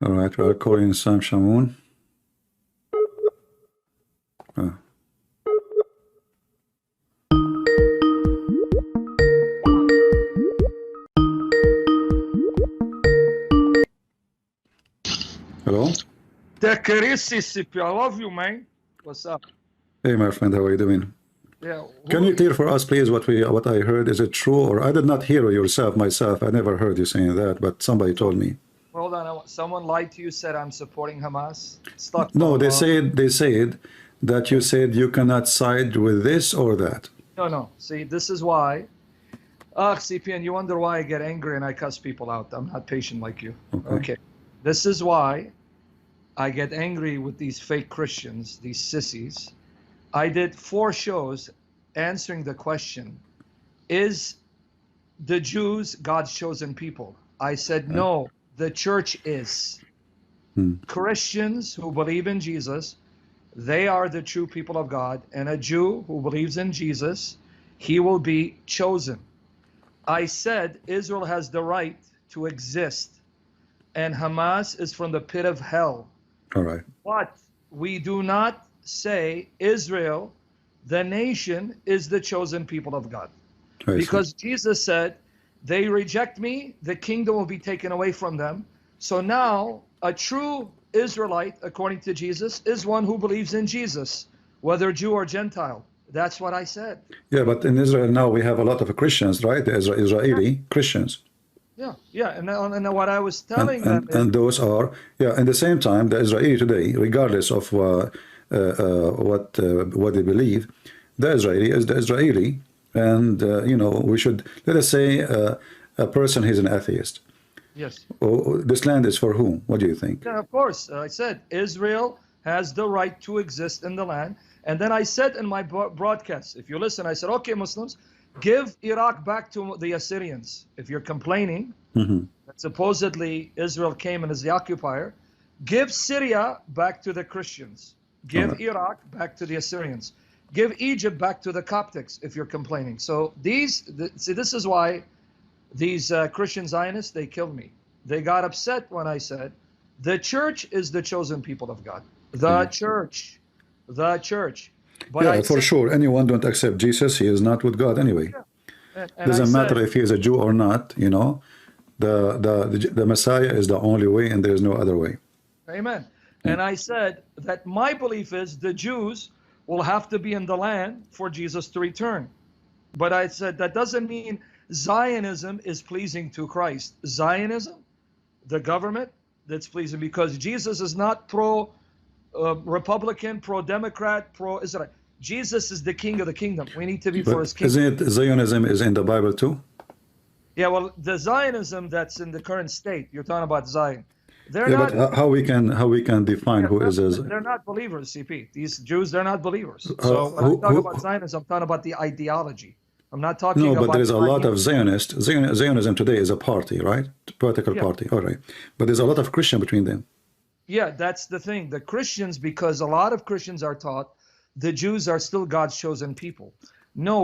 All right, we're calling Sam Shamoun. Hello? I love you, man. What's up? Hey, my friend, how are you doing? Yeah. Can you clear for us, please, what I heard? Is it true, or I did not hear myself? I never heard you saying that, but somebody told me. Hold on. Someone lied to you, said I'm supporting Hamas. Stop. No, they said that you said you cannot side with this or that. No. See, this is why. CPN, you wonder why I get angry and I cuss people out. I'm not patient like you. Okay. This is why I get angry with these fake Christians, these sissies. I did 4 shows answering the question, is the Jews God's chosen people? I said, no, the church is. Christians who believe in Jesus, they are the true people of God. And a Jew who believes in Jesus, he will be chosen. I said Israel has the right to exist. And Hamas is from the pit of hell. All right. But we do not say Israel, the nation, is the chosen people of God. Because Jesus said, they reject me, the kingdom will be taken away from them. So now a true Israelite, according to Jesus, is one who believes in Jesus, whether Jew or Gentile. That's what I said. Yeah, but in Israel now we have a lot of Christians, right? The Israeli Christians. Yeah, and what I was telling them is, and those are, at the same time, the Israeli today, regardless of what they believe, the Israeli is the Israeli, and we should, let us say a person is an atheist. Yes. This land is for whom? What do you think? Yeah, of course. I said Israel has the right to exist in the land. And then I said in my broadcast, if you listen, I said, okay, Muslims, give Iraq back to the Assyrians. If you're complaining that supposedly Israel came and is the occupier, give Syria back to the Christians. Give Iraq back to the Assyrians. Give Egypt back to the Coptics if you're complaining. So this is why these Christian Zionists, they killed me. They got upset when I said, the church is the chosen people of God. The church. But yeah, for sure. Anyone don't accept Jesus, he is not with God anyway. And doesn't matter if he is a Jew or not, the Messiah is the only way and there is no other way. Amen. And I said that my belief is the Jews will have to be in the land for Jesus to return. But I said that doesn't mean Zionism is pleasing to Christ. Zionism, the government, that's pleasing, because Jesus is not pro-Republican, pro-Democrat, pro-Israel. Jesus is the king of the kingdom. We need to be for his kingdom. Isn't it Zionism is in the Bible too? Yeah, well, the Zionism that's in the current state, you're talking about Zion. But how we can define who is a... They're not believers, CP. These Jews, they're not believers. So when I'm talking about Zionism, I'm talking about the ideology. I'm not talking about... No, but there is a lot of Zionists. Zionism today is a party, right? Political party, all right. But there's a lot of Christian between them. Yeah, that's the thing. The Christians, because a lot of Christians are taught the Jews are still God's chosen people. No,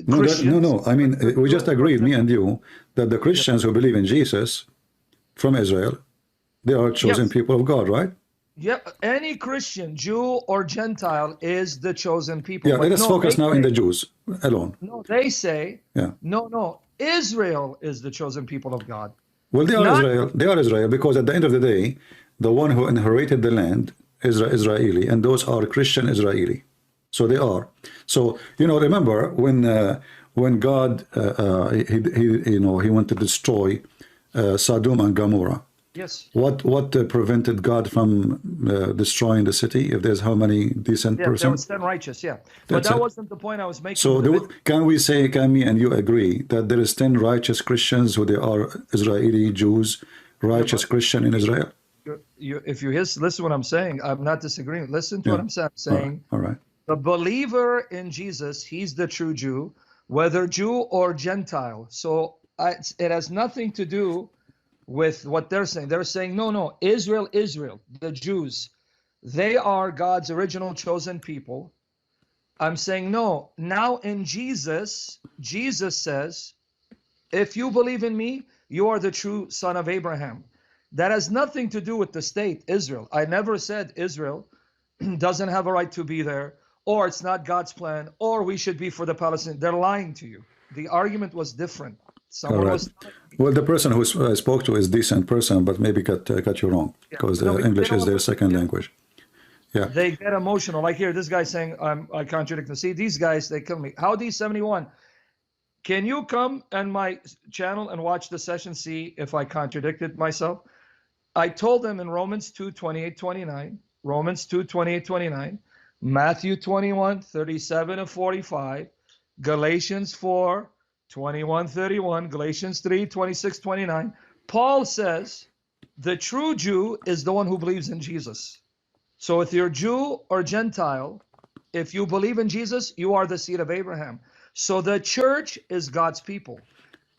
No, I mean, we just agreed, me and you, that the Christians who believe in Jesus from Israel, they are chosen people of God, right? Yeah, any Christian, Jew or Gentile, is the chosen people. Yeah, let us focus now in the Jews alone. No, they say, no, Israel is the chosen people of God. Well, they are Israel. They are Israel because at the end of the day, the one who inherited the land is Israeli, and those are Christian Israeli. So they are. So remember when God he went to destroy Sodom and Gomorrah. Yes. What prevented God from destroying the city? If there's how many decent persons? There was 10 righteous. Yeah, but that wasn't the point I was making. So can me and you agree that there is 10 righteous Christians who they are Israeli Jews, righteous Christian in Israel? If you listen to what I'm saying, I'm not disagreeing. Listen to what I'm saying. All right. The believer in Jesus, he's the true Jew, whether Jew or Gentile. So it has nothing to do with what they're saying. They're saying, no, Israel, the Jews, they are God's original chosen people. I'm saying, no, now in Jesus, Jesus says, if you believe in me, you are the true son of Abraham. That has nothing to do with the state, Israel. I never said Israel doesn't have a right to be there, or it's not God's plan, or we should be for the Palestinians. They're lying to you. The argument was different. All Someone right. was. Well, the person who I spoke to is decent person, but maybe got you wrong, Yeah. because No, English they is don't their second yeah. language. Yeah. They get emotional. Like here, this guy saying I contradict them. See, these guys, they kill me. How D71? Can you come on my channel and watch the session, see if I contradicted myself? I told them in Romans 2, 28, 29, Romans 2, 28, 29, Matthew 21, 37 and 45, Galatians 4, 21, 31, Galatians 3, 26, 29. Paul says the true Jew is the one who believes in Jesus. So if you're Jew or Gentile, if you believe in Jesus, you are the seed of Abraham. So the church is God's people.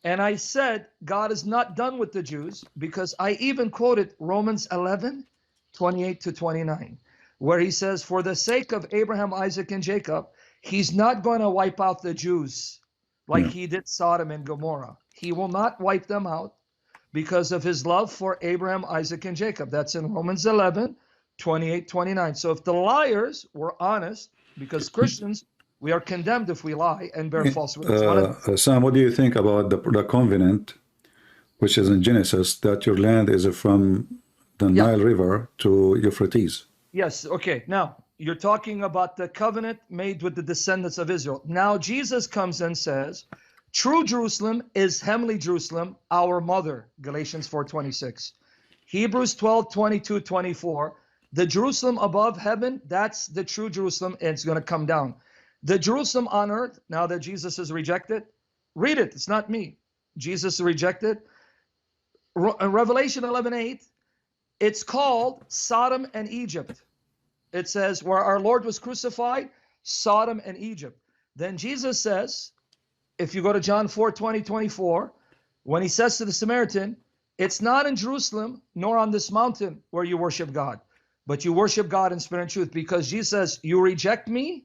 And I said, God is not done with the Jews, because I even quoted Romans 11, 28 to 29, where he says, for the sake of Abraham, Isaac, and Jacob, he's not going to wipe out the Jews like he did Sodom and Gomorrah. He will not wipe them out because of his love for Abraham, Isaac, and Jacob. That's in Romans 11, 28, 29. So if the liars were honest, because Christians, we are condemned if we lie and bear false witness. Sam, what do you think about the covenant, which is in Genesis, that your land is from the Nile River to Euphrates? Yes, okay. Now, you're talking about the covenant made with the descendants of Israel. Now, Jesus comes and says, true Jerusalem is heavenly Jerusalem, our mother, Galatians 4:26. Hebrews 12, 22, 24. The Jerusalem above heaven, that's the true Jerusalem, and it's going to come down. The Jerusalem on earth, now that Jesus is rejected, read it, it's not me. Jesus is rejected. Revelation 11:8, it's called Sodom and Egypt. It says where our Lord was crucified, Sodom and Egypt. Then Jesus says, if you go to John 4, 20, 24, when he says to the Samaritan, it's not in Jerusalem nor on this mountain where you worship God, but you worship God in spirit and truth, because Jesus says, you reject me,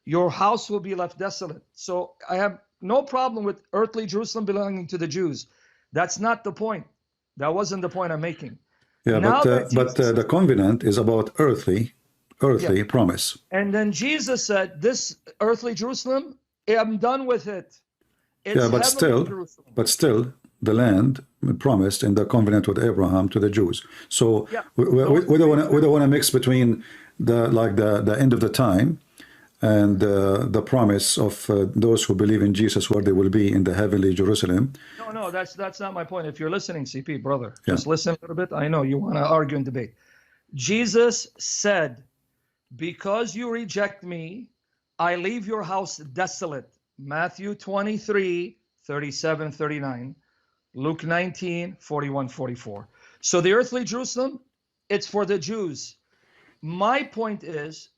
your house will be left desolate. So I have no problem with earthly Jerusalem belonging to the Jews. That's not the point. That wasn't the point I'm making. Yeah, Now but the covenant is about earthly promise. And then Jesus said, this earthly Jerusalem, I'm done with it. It's but still, the land promised in the covenant with Abraham to the Jews. So we don't want to mix between the end of the time and the promise of those who believe in Jesus, where they will be in the heavenly Jerusalem. No, that's not my point. If you're listening, CP, brother, just listen a little bit. I know you want to argue and debate. Jesus said, because you reject me, I leave your house desolate. Matthew 23, 37, 39. Luke 19, 41, 44. So the earthly Jerusalem, it's for the Jews. My point is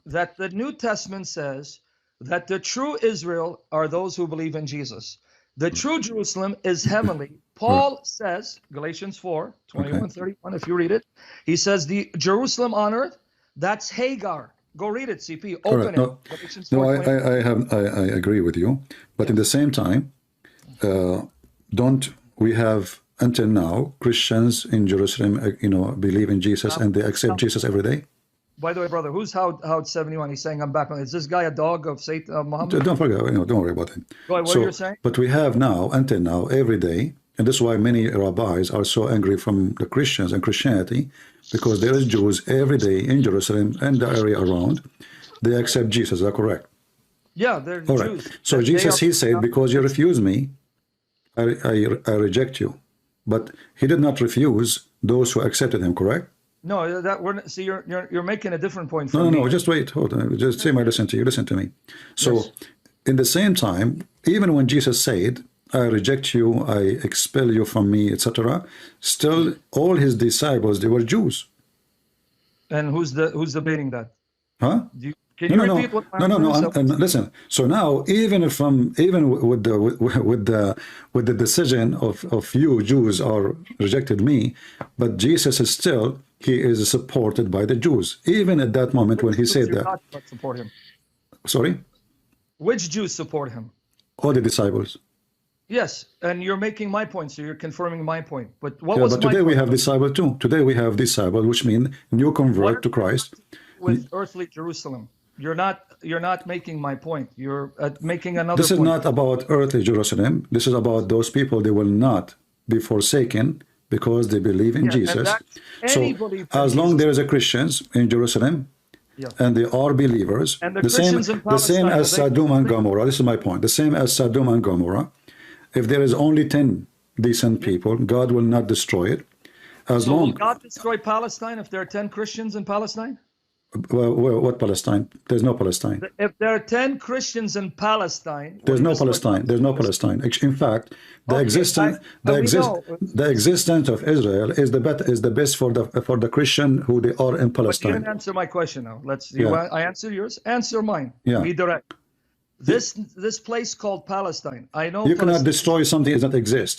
that the New Testament says that the true Israel are those who believe in Jesus. The true Jerusalem is heavenly. Paul says, Galatians 4, 21, 31, if you read it, he says the Jerusalem on earth, that's Hagar. Go read it, CP. Open it. No, I agree with you. But in the same time, don't we have until now Christians in Jerusalem, believe in Jesus and they accept Jesus every day? By the way, brother, who's Howard 71? He's saying I'm back on. Is this guy a dog of Satan, Muhammad? Don't forget, don't worry about it. Go ahead, what you're saying? But we have now, until now, every day, and this is why many rabbis are so angry from the Christians and Christianity, because there is Jews every day in Jerusalem and the area around. They accept Jesus. Is that correct? Yeah, they're Jews. Right. So Jesus, he said, because you refuse me, I reject you. But he did not refuse those who accepted him, correct? No, see, you're making a different point. No, just wait, hold on. Just say, I listen to you. Listen to me. So, in the same time, even when Jesus said, "I reject you, I expel you from me," etc., still all his disciples, they were Jews. And who's debating that? Huh? Can you repeat what? No. Listen. So now, even with the decision of you Jews are rejected me, but Jesus is still, he is supported by the Jews. Even at that moment when he said that. Not support him. Sorry. Which Jews support him? All the disciples. Yes, and you're making my point, so you're confirming my point. But what Yeah, was but my today we point? have disciple too. Today we have disciple, which means new What convert are to Christ. with earthly Jerusalem? You're not making my point. You're making another This is point. not about earthly Jerusalem. This is about those people. They will not be forsaken because they believe in Yeah, and Jesus. that's So any belief in as long Jesus. there is a Christians in Jerusalem Yeah. and they are believers, And the the same Christians in the same Palestine, will as they Sodom and Gomorrah. This is my point. The same as Sodom and Gomorrah. If there is only 10 decent people, God will not destroy it. As So will long God destroy Palestine if there are 10 Christians in Palestine? what Palestine? There's no Palestine. If there are 10 Christians in Palestine, will There's he no destroy Palestine. There's no Palestine. In fact, the Okay, we know. existence of Israel is the best for the Christian who they are in But you didn't Palestine. answer my question now. Yeah. I answer yours. Answer mine. Yeah. Be direct. This place called Palestine. I know You cannot Palestine. destroy something that does not exist.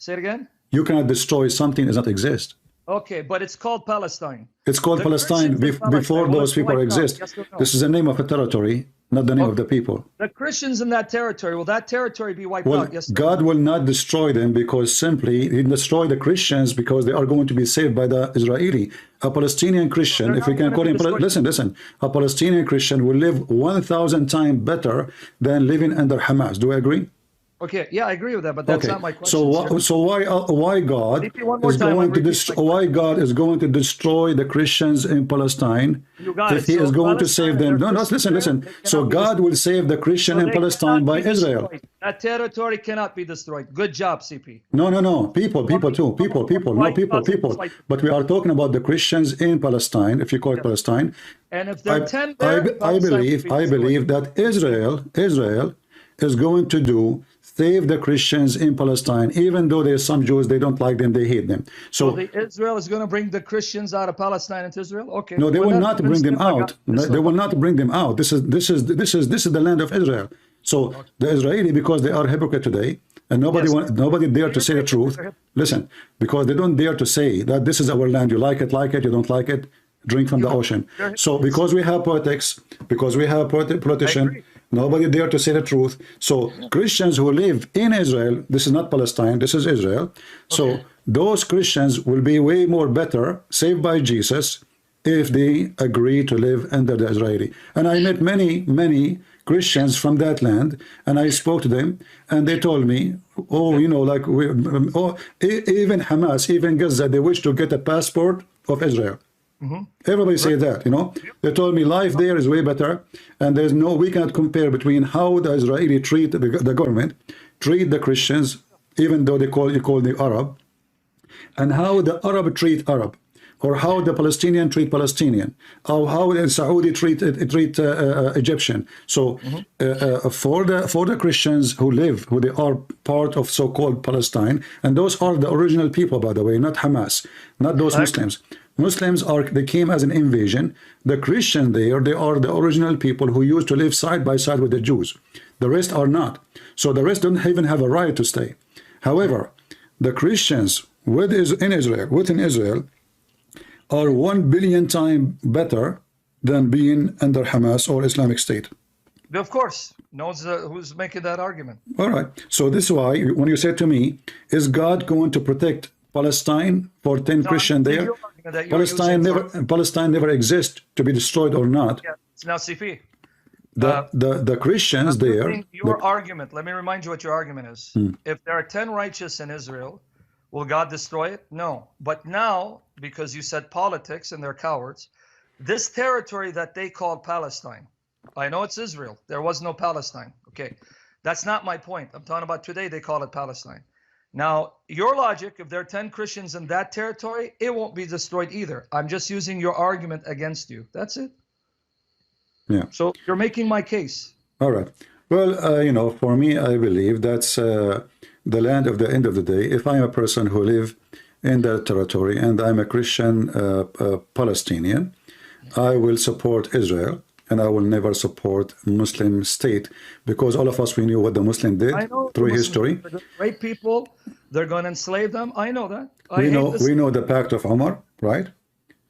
Say it again. You cannot destroy something that does not exist. Okay, but it's called Palestine. It's called The Palestine Christians in Palestine, before will those it people wipe out? exist. Yes or no? This is the name of a territory, not the name of the people. The Christians in that territory, will that territory be wiped Well, out? Yes. God will not destroy them because simply He destroy the Christians because they are going to be saved by the Israeli. A Palestinian Christian, They're if we not can gonna call be him, destroyed. listen, a Palestinian Christian will live 1,000 times better than living under Hamas. Do I agree? Okay, yeah, I agree with that, but that's Okay. not my question. So why God Repeat one more is time, going I'm to repeating my why God is going to destroy the Christians in Palestine You got if it. He So is going to Palestine save and them? their No, Christians listen. there, they So cannot be God will save the Christian in they Palestine cannot by be Israel. destroyed. That territory cannot be destroyed. Good job, CP. No. People too. People. No, Right, people. But we are talking about the Christians in Palestine, if you call it Palestine. And if there are 10 I, there, Palestine will be I destroyed. believe that Israel is going to save the Christians in Palestine, even though there's some Jews, they don't like them, they hate them. So Israel is going to bring the Christians out of Palestine into Israel? Okay. No, they We're will not bring them I got out. this They one. will not bring them out. This is the land of Israel. So the Israeli, because they are hypocrite today, and nobody dare to say the truth. Listen, because they don't dare to say that this is our land. You like it, you don't like it, drink from the ocean. So because we have politics, because we have politicians, nobody dare to say the truth. So Christians who live in Israel, this is not Palestine, this is Israel. So those Christians will be way more better, saved by Jesus, if they agree to live under the Israeli. And I met many Christians from that land, and I spoke to them, and they told me, even Hamas, even Gaza, they wish to get a passport of Israel. Everybody say that, They told me life there is way better, and we cannot compare between how the Israeli treat the government, treat the Christians, even though you call the Arab, and how the Arab treat Arab, or how the Palestinian treat Palestinian, or how the Saudi treat Egyptian. So for the Christians who they are part of so-called Palestine, and those are the original people, by the way, not Hamas, not those Muslims. Muslims they came as an invasion. The Christians they are the original people who used to live side by side with the Jews. The rest are not. So the rest don't even have a right to stay. However, the Christians within Israel are 1 billion times better than being under Hamas or Islamic State. Of course. Knows who's making that argument. All right. So this is why when you say to me, is God going to protect Palestine for 10 Christians there? Palestine never exists to be destroyed or not. Yeah. Now, CP. The Christians there. Your argument. Let me remind you what your argument is. If there are 10 righteous in Israel, will God destroy it? No. But now, because you said politics and they're cowards, this territory that they called Palestine, I know it's Israel. There was no Palestine. Okay. That's not my point. I'm talking about today they call it Palestine. Now, your logic, if there are 10 Christians in that territory, it won't be destroyed either. I'm just using your argument against you. That's it. Yeah. So you're making my case. All right. Well, for me, I believe that's the land of the end of the day. If I'm a person who live in that territory and I'm a Christian Palestinian, I will support Israel. And I will never support Muslim state because all of us, we knew what the Muslim did through history. They're great people. They're going to enslave them. I know that. We know the Pact of Umar, right?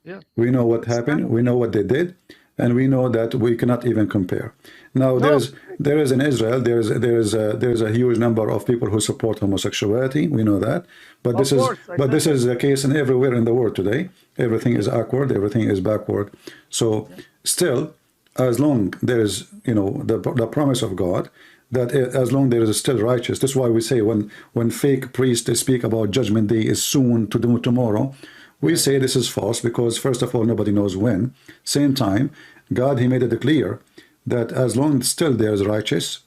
Yeah. We know what happened. We know what they did. and we know that we cannot even compare. Now, No, there is in Israel, there's a huge number of people who support homosexuality. We know that, but of course, this is the case in everywhere in the world today. Everything is awkward, everything is backward. So still, as long there is, you know, the promise of God, that as long there is still righteous. That's why we say when fake priests speak about judgment day is soon, to do tomorrow, we say this is false, because first of all, nobody knows when. Same time, God, he made it clear that as long still there is righteous,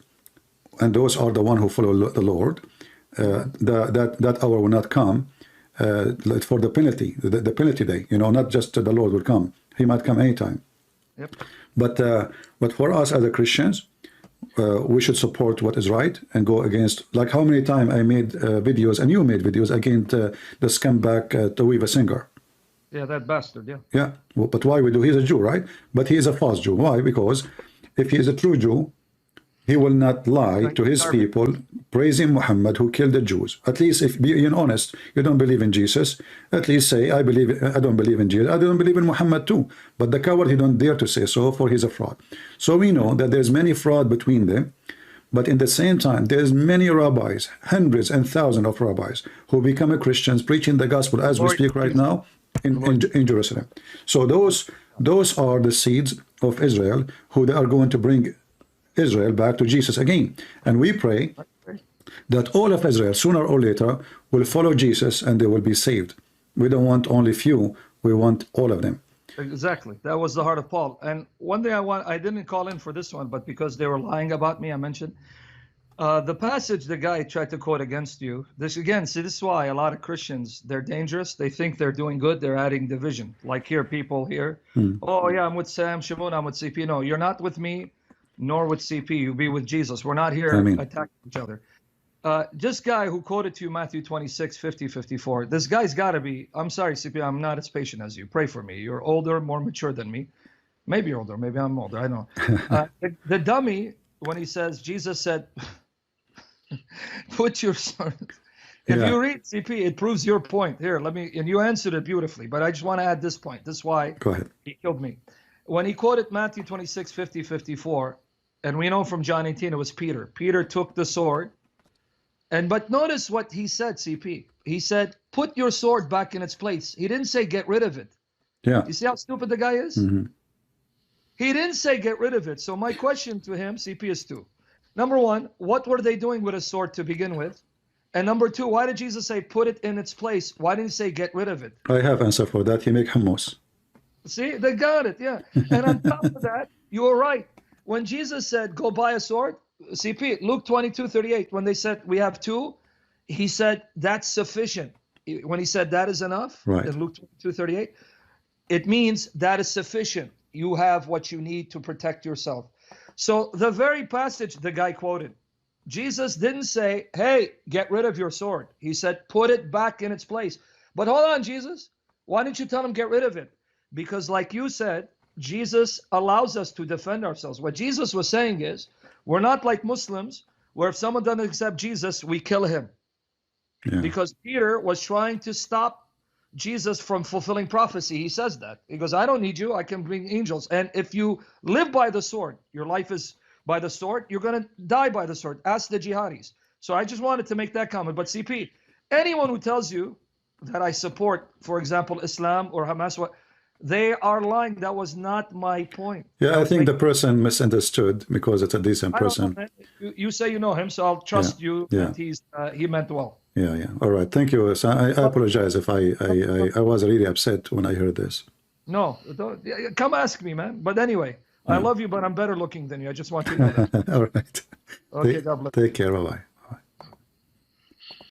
and those are the one who follow the Lord, that hour will not come for the penalty, the penalty day. You know, not just the Lord will come; he might come anytime. Yep. But for us as a Christians, we should support what is right and go against. Like how many times I made videos, and you made videos against the scumbag Tawiva Singer. Yeah, that bastard. Yeah. Yeah, well, but why we do? He's a Jew, right? But he is a false Jew. Why? Because if he is a true Jew, he will not lie to his people, praising Muhammad who killed the Jews. At least, if being honest, you don't believe in Jesus, at least say, I don't believe in Jesus. I don't believe in Muhammad too. But the coward, he don't dare to say so, for he's a fraud. So we know that there's many fraud between them. But in the same time, there's many rabbis, hundreds and thousands of rabbis, who become Christians, preaching the gospel as we speak right now in Jerusalem. So those are the seeds of Israel, who they are going to bring Israel back to Jesus again. And we pray that all of Israel, sooner or later, will follow Jesus and they will be saved. We don't want only few, we want all of them. Exactly. That was the heart of Paul. And one thing I didn't call in for this one, but because they were lying about me, I mentioned the passage the guy tried to quote against you. This again, see, this is why a lot of Christians, they're dangerous. They think they're doing good. They're adding division. Like here, people here, oh yeah, I'm with Sam, Shamoun, I'm with CP. No, you're not with me, nor with CP. You be with Jesus. We're not here attacking each other. This guy who quoted to you Matthew 26, 50, 54, this guy's got to be, I'm sorry, CP, I'm not as patient as you. Pray for me. You're older, more mature than me. Maybe you're older, maybe I'm older, I don't know. The dummy, when he says, Jesus said, put your sword. If you read CP, it proves your point. Here, let me, and you answered it beautifully, but I just want to add this point. This is why he killed me. When he quoted Matthew 26, 50, 54, and we know from John 18, it was Peter. Peter took the sword. But notice what he said, CP. He said, put your sword back in its place. He didn't say get rid of it. Yeah. You see how stupid the guy is? He didn't say get rid of it. So my question to him, CP, is two. Number one, what were they doing with a sword to begin with? And number two, why did Jesus say put it in its place? Why didn't he say get rid of it? I have answer for that. He make hummus. See, they got it, yeah. And on top of that, you were right. When Jesus said, go buy a sword, CP, Luke 22:38, when they said we have two, he said that's sufficient. When he said that is enough, in Luke 22:38, it means that is sufficient. You have what you need to protect yourself. So the very passage the guy quoted, Jesus didn't say, hey, get rid of your sword. He said, put it back in its place. But hold on, Jesus, why didn't you tell him get rid of it? Because like you said, Jesus allows us to defend ourselves. What Jesus was saying is, we're not like Muslims, where if someone doesn't accept Jesus, we kill him. Yeah. Because Peter was trying to stop Jesus from fulfilling prophecy. He says that. He goes, I don't need you. I can bring angels. And if you live by the sword, your life is by the sword, you're going to die by the sword. Ask the jihadis. So I just wanted to make that comment. But CP, anyone who tells you that I support, for example, Islam or Hamas, they are lying. That was not my point. Yeah, I think the person misunderstood because it's a decent person. You say you know him, so I'll trust you that he meant well. Yeah, yeah. All right. Thank you. So I apologize if I was really upset when I heard this. No, come ask me, man. But anyway, I love you, but I'm better looking than you. I just want you to know that. All right. Okay, God bless. Take care. Bye-bye.